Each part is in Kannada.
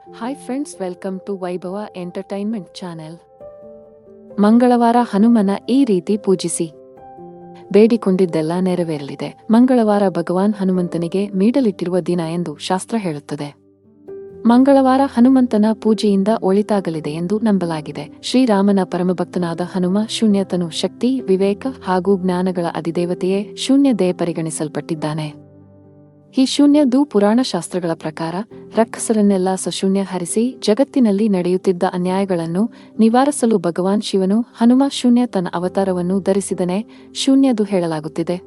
ಹಾಯ್ ಫ್ರೆಂಡ್ಸ್, ವೆಲ್ಕಮ್ ಟು ವೈಭವ ಎಂಟರ್ಟೈನ್ಮೆಂಟ್ ಚಾನೆಲ್. ಮಂಗಳವಾರ ಹನುಮನ ಈ ರೀತಿ ಪೂಜಿಸಿ, ಬೇಡಿಕೊಂಡಿದ್ದೆಲ್ಲ ನೆರವೇರಲಿದೆ. ಮಂಗಳವಾರ ಭಗವಾನ್ ಹನುಮಂತನಿಗೆ ಮೀಡಲಿಟ್ಟಿರುವ ದಿನ ಎಂದು ಶಾಸ್ತ್ರ ಹೇಳುತ್ತದೆ. ಮಂಗಳವಾರ ಹನುಮಂತನ ಪೂಜೆಯಿಂದ ಒಳಿತಾಗಲಿದೆ ಎಂದು ನಂಬಲಾಗಿದೆ. ಶ್ರೀರಾಮನ ಪರಮಭಕ್ತನಾದ ಹನುಮ ಶೂನ್ಯತನು, ಶಕ್ತಿ, ವಿವೇಕ ಹಾಗೂ ಜ್ಞಾನಗಳ ಅಧಿದೇವತೆಯೇ ಶೂನ್ಯದೇ ಪರಿಗಣಿಸಲ್ಪಟ್ಟಿದ್ದಾನೆ. ಈ ಶೂನ್ಯದು ಪುರಾಣ ಶಾಸ್ತ್ರಗಳ ಪ್ರಕಾರ ರಕ್ಕಸರನ್ನೆಲ್ಲ ಸಶೂನ್ಯ ಹರಿಸಿ ಜಗತ್ತಿನಲ್ಲಿ ನಡೆಯುತ್ತಿದ್ದ ಅನ್ಯಾಯಗಳನ್ನು ನಿವಾರಿಸಲು ಭಗವಾನ್ ಶಿವನು ಹನುಮ ಶೂನ್ಯ ತನ್ನ ಅವತಾರವನ್ನು ಧರಿಸಿದನೇ ಶೂನ್ಯದು ಹೇಳಲಾಗುತ್ತಿದೆ.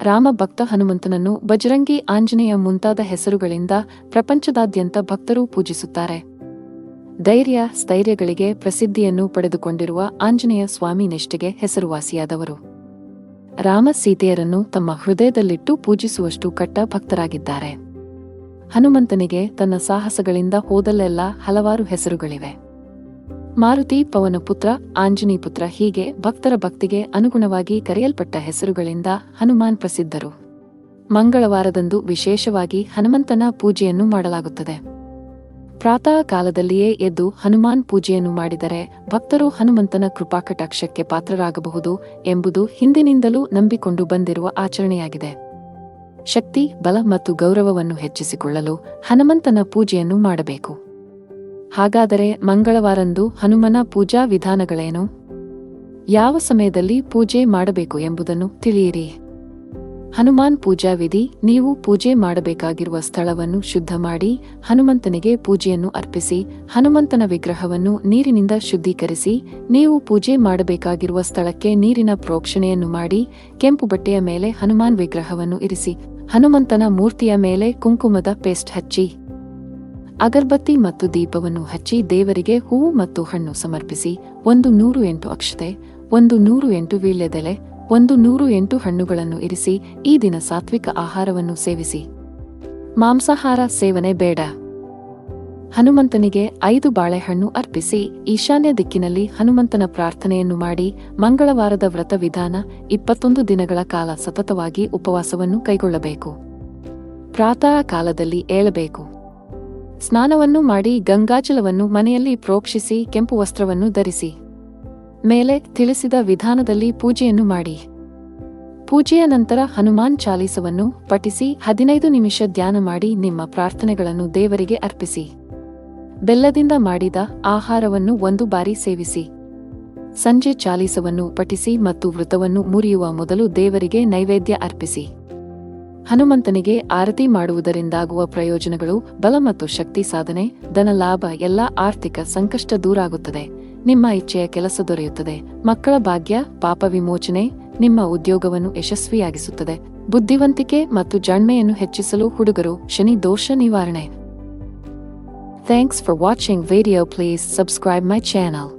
ರಾಮ ಭಕ್ತ ಹನುಮಂತನನ್ನು ಬಜರಂಗಿ, ಆಂಜನೇಯ ಮುಂತಾದ ಹೆಸರುಗಳಿಂದ ಪ್ರಪಂಚದಾದ್ಯಂತ ಭಕ್ತರು ಪೂಜಿಸುತ್ತಾರೆ. ಧೈರ್ಯ, ಸ್ಥೈರ್ಯಗಳಿಗೆ ಪ್ರಸಿದ್ಧಿಯನ್ನು ಪಡೆದುಕೊಂಡಿರುವ ಆಂಜನೇಯ ಸ್ವಾಮಿ ನಿಷ್ಠೆಗೆ ಹೆಸರುವಾಸಿಯಾದವರು. ರಾಮ ಸೀತೆಯರನ್ನು ತಮ್ಮ ಹೃದಯದಲ್ಲಿಟ್ಟು ಪೂಜಿಸುವಷ್ಟು ಕಟ್ಟ ಭಕ್ತರಾಗಿದ್ದಾರೆ. ಹನುಮಂತನಿಗೆ ತನ್ನ ಸಾಹಸಗಳಿಂದ ಹೋದಲ್ಲೆಲ್ಲ ಹಲವಾರು ಹೆಸರುಗಳಿವೆ. ಮಾರುತಿ, ಪವನ ಪುತ್ರ, ಆಂಜನಿ ಪುತ್ರ ಹೀಗೆ ಭಕ್ತರ ಭಕ್ತಿಗೆ ಅನುಗುಣವಾಗಿ ಕರೆಯಲ್ಪಟ್ಟ ಹೆಸರುಗಳಿಂದ ಹನುಮಾನ್ ಪ್ರಸಿದ್ಧರು. ಮಂಗಳವಾರದಂದು ವಿಶೇಷವಾಗಿ ಹನುಮಂತನ ಪೂಜೆಯನ್ನು ಮಾಡಲಾಗುತ್ತದೆ. ಪ್ರಾತಃ ಕಾಲದಲ್ಲಿಯೇ ಎದ್ದು ಹನುಮಾನ್ ಪೂಜೆಯನ್ನು ಮಾಡಿದರೆ ಭಕ್ತರು ಹನುಮಂತನ ಕೃಪಾಕಟಾಕ್ಷಕ್ಕೆ ಪಾತ್ರರಾಗಬಹುದು ಎಂಬುದು ಹಿಂದಿನಿಂದಲೂ ನಂಬಿಕೊಂಡು ಬಂದಿರುವ ಆಚರಣೆಯಾಗಿದೆ. ಶಕ್ತಿ, ಬಲ ಮತ್ತು ಗೌರವವನ್ನು ಹೆಚ್ಚಿಸಿಕೊಳ್ಳಲು ಹನುಮಂತನ ಪೂಜೆಯನ್ನು ಮಾಡಬೇಕು. ಹಾಗಾದರೆ ಮಂಗಳವಾರಂದು ಹನುಮನ ಪೂಜಾ ವಿಧಾನಗಳೇನು? ಯಾವ ಸಮಯದಲ್ಲಿ ಪೂಜೆ ಮಾಡಬೇಕು ಎಂಬುದನ್ನು ತಿಳಿಯಿರಿ. ಹನುಮಾನ್ ಪೂಜಾ ವಿಧಿ: ನೀವು ಪೂಜೆ ಮಾಡಬೇಕಾಗಿರುವ ಸ್ಥಳವನ್ನು ಶುದ್ಧ ಮಾಡಿ ಹನುಮಂತನಿಗೆ ಪೂಜೆಯನ್ನು ಅರ್ಪಿಸಿ, ಹನುಮಂತನ ವಿಗ್ರಹವನ್ನು ನೀರಿನಿಂದ ಶುದ್ಧೀಕರಿಸಿ, ನೀವು ಪೂಜೆ ಮಾಡಬೇಕಾಗಿರುವ ಸ್ಥಳಕ್ಕೆ ನೀರಿನ ಪ್ರೋಕ್ಷಣೆಯನ್ನು ಮಾಡಿ, ಕೆಂಪು ಬಟ್ಟೆಯ ಮೇಲೆ ಹನುಮಾನ್ ವಿಗ್ರಹವನ್ನು ಇರಿಸಿ, ಹನುಮಂತನ ಮೂರ್ತಿಯ ಮೇಲೆ ಕುಂಕುಮದ ಪೇಸ್ಟ್ ಹಚ್ಚಿ, ಅಗರಬತ್ತಿ ಮತ್ತು ದೀಪವನ್ನು ಹಚ್ಚಿ ದೇವರಿಗೆ ಹೂವು ಮತ್ತು ಹಣ್ಣು ಸಮರ್ಪಿಸಿ, 108 ಅಕ್ಷತೆ, 108 ವೀಳ್ಯದೆಲೆ, 108 ಹಣ್ಣುಗಳನ್ನು ಇರಿಸಿ ಈ ದಿನ ಸಾತ್ವಿಕ ಆಹಾರವನ್ನು ಸೇವಿಸಿ. ಮಾಂಸಾಹಾರ ಸೇವನೆ ಬೇಡ. ಹನುಮಂತನಿಗೆ 5 ಬಾಳೆಹಣ್ಣು ಅರ್ಪಿಸಿ ಈಶಾನ್ಯ ದಿಕ್ಕಿನಲ್ಲಿ ಹನುಮಂತನ ಪ್ರಾರ್ಥನೆಯನ್ನು ಮಾಡಿ ಮಂಗಳವಾರದ ವ್ರತ ವಿಧಾನ: 21 ದಿನಗಳ ಕಾಲ ಸತತವಾಗಿ ಉಪವಾಸವನ್ನು ಕೈಗೊಳ್ಳಬೇಕು. ಪ್ರಾತಃ ಕಾಲದಲ್ಲಿ ಏಳಬೇಕು. ಸ್ನಾನವನ್ನು ಮಾಡಿ ಗಂಗಾಜಲವನ್ನು ಮನೆಯಲ್ಲಿ ಪ್ರೋಕ್ಷಿಸಿ ಕೆಂಪು ವಸ್ತ್ರವನ್ನು ಧರಿಸಿ ಮೇಲೆ ತಿಳಿಸಿದ ವಿಧಾನದಲ್ಲಿ ಪೂಜೆಯನ್ನು ಮಾಡಿ. ಪೂಜೆಯ ನಂತರ ಹನುಮಾನ್ ಚಾಲೀಸವನ್ನು ಪಠಿಸಿ 15 ನಿಮಿಷ ಧ್ಯಾನ ಮಾಡಿ ನಿಮ್ಮ ಪ್ರಾರ್ಥನೆಗಳನ್ನು ದೇವರಿಗೆ ಅರ್ಪಿಸಿ. ಬೆಲ್ಲದಿಂದ ಮಾಡಿದ ಆಹಾರವನ್ನು 1 ಬಾರಿ ಸೇವಿಸಿ. ಸಂಜೆ ಚಾಲೀಸವನ್ನು ಪಠಿಸಿ ಮತ್ತು ವೃತವನ್ನು ಮುರಿಯುವ ಮೊದಲು ದೇವರಿಗೆ ನೈವೇದ್ಯ ಅರ್ಪಿಸಿ. ಹನುಮಂತನಿಗೆ ಆರತಿ ಮಾಡುವುದರಿಂದಾಗುವ ಪ್ರಯೋಜನಗಳು: ಬಲ ಮತ್ತು ಶಕ್ತಿ ಸಾಧನೆ, ಧನ ಲಾಭ, ಎಲ್ಲ ಆರ್ಥಿಕ ಸಂಕಷ್ಟ ದೂರಾಗುತ್ತದೆ, ನಿಮ್ಮ ಇಚ್ಛೆಯ ಕೆಲಸ ದೊರೆಯುತ್ತದೆ, ಮಕ್ಕಳ ಭಾಗ್ಯ, ಪಾಪ ವಿಮೋಚನೆ, ನಿಮ್ಮ ಉದ್ಯೋಗವನ್ನು ಯಶಸ್ವಿಯಾಗಿಸುತ್ತದೆ, ಬುದ್ಧಿವಂತಿಕೆ ಮತ್ತು ಜಾಣ್ಮೆಯನ್ನು ಹೆಚ್ಚಿಸಲು ಹುಡುಗರು ಶನಿ ದೋಷ ನಿವಾರಣೆ. Thanks for watching video. Please subscribe my channel.